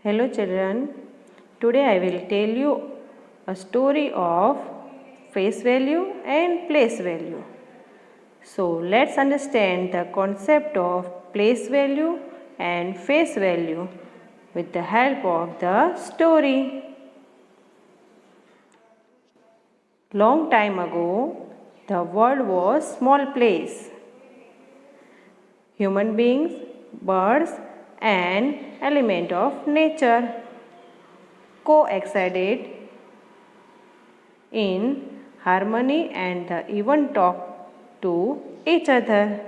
Hello children, today I will tell you a story of face value and place value. So let's understand the concept of place value and face value with the help of the story. Long time ago, the world was small place. Human beings, birds and element of nature coexisted in harmony and even talk to each other.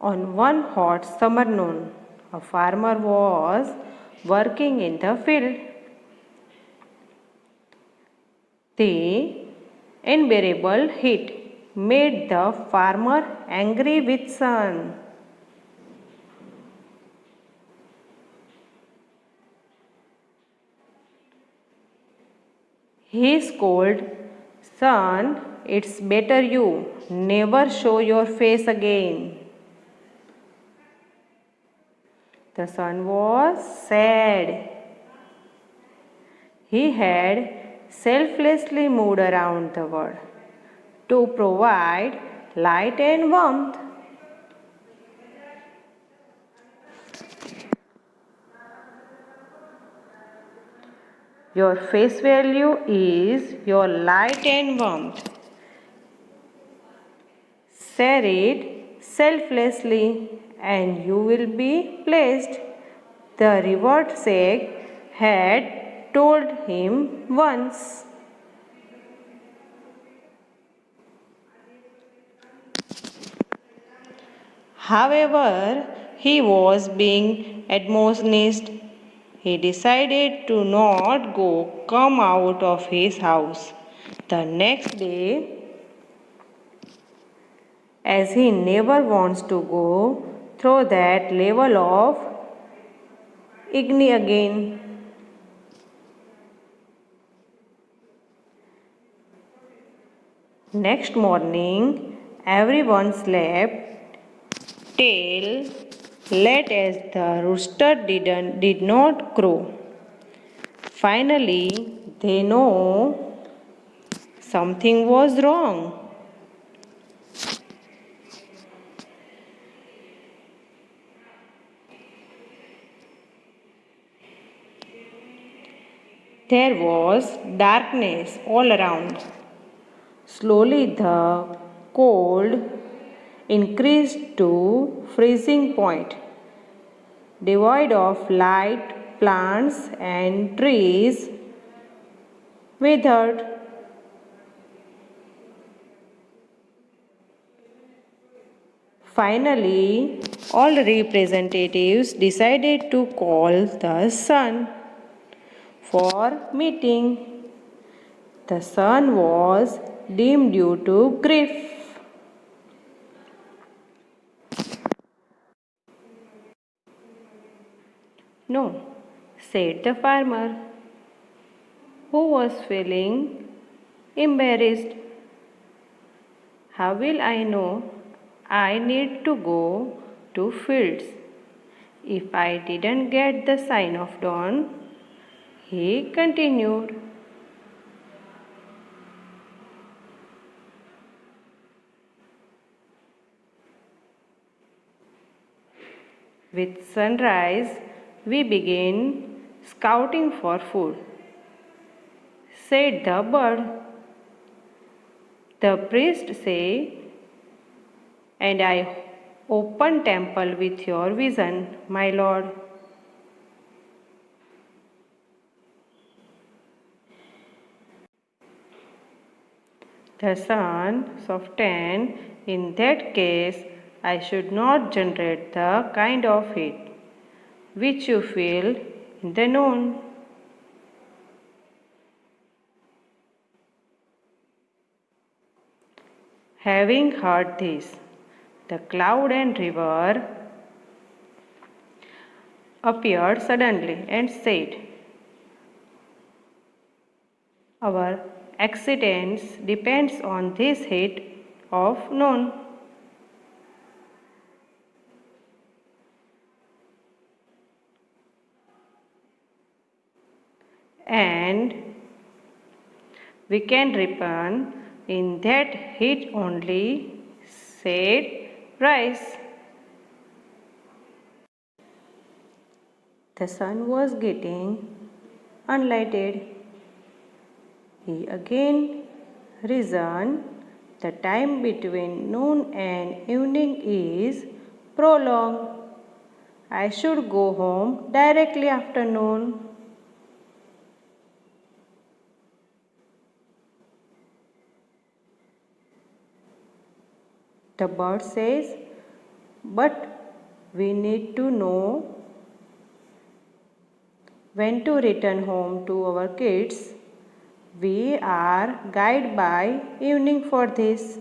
On one hot summer noon, a farmer was working in the field. The unbearable heat made the farmer angry with sun. He scolded, "Son, it's better you never show your face again." The son was sad. He had selflessly moved around the world to provide light and warmth. Your face value is your light and warmth. Share it selflessly and you will be blessed. The reward sack had told him once. However, he was being admonished. He decided to not come out of his house the next day, as he never wants to go through that level of agony again. Next morning, everyone slept till late as the rooster did not crow. Finally, they know something was wrong. There was darkness all around. Slowly, the cold increased to freezing point. Devoid of light, plants and trees withered. Finally, all representatives decided to call the sun for meeting. The sun was dim due to grief. No, said the farmer, who was feeling embarrassed. How will I know I need to go to fields if I didn't get the sign of dawn? He continued. With sunrise, we begin scouting for food, said the bird. The priest said, and I open temple with your vision, my lord. The sun softened. In that case, I should not generate the kind of heat which you feel in the noon. Having heard this, the cloud and river appeared suddenly and said, Our existence depends on this heat of noon. And we can ripen in that heat only, said Rice. The sun was getting unlighted. He again reasoned, the time between noon and evening is prolonged. I should go home directly after noon. The bird says, but we need to know when to return home to our kids. We are guided by evening for this.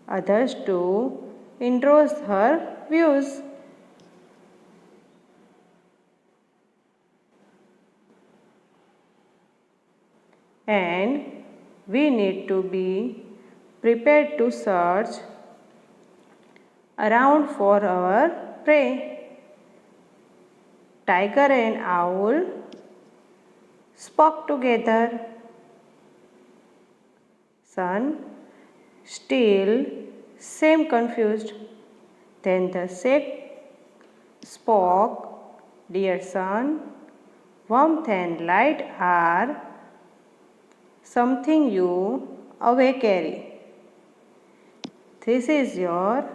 Others too endorse her views. And we need to be prepared to search around for our prey. Tiger and owl spoke together. Sun still seemed confused. Then the snake spoke, dear sun, warmth and light are something you always carry. This is your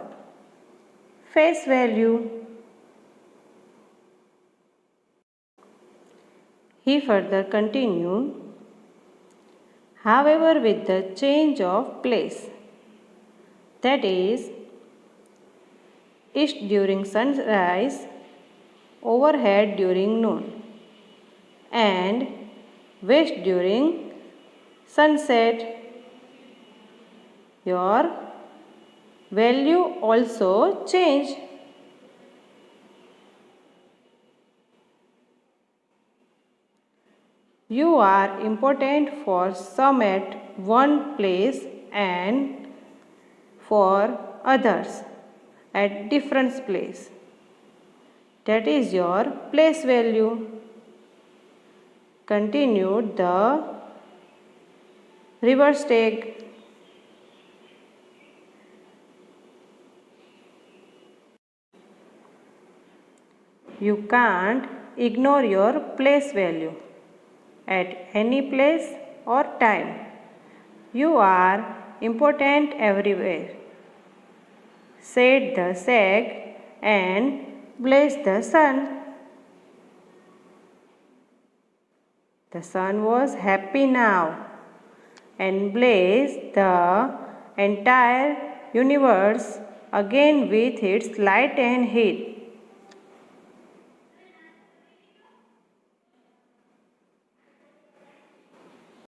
face value. He further continued, however, with the change of place, that is, east during sunrise, overhead during noon, and west during sunset, your value also change. You are important for some at one place and for others at different place. That is your place value. Continued the reverse take. You can't ignore your place value at any place or time. You are important everywhere, said the stag and blazed the sun. The sun was happy now and blazed the entire universe again with its light and heat.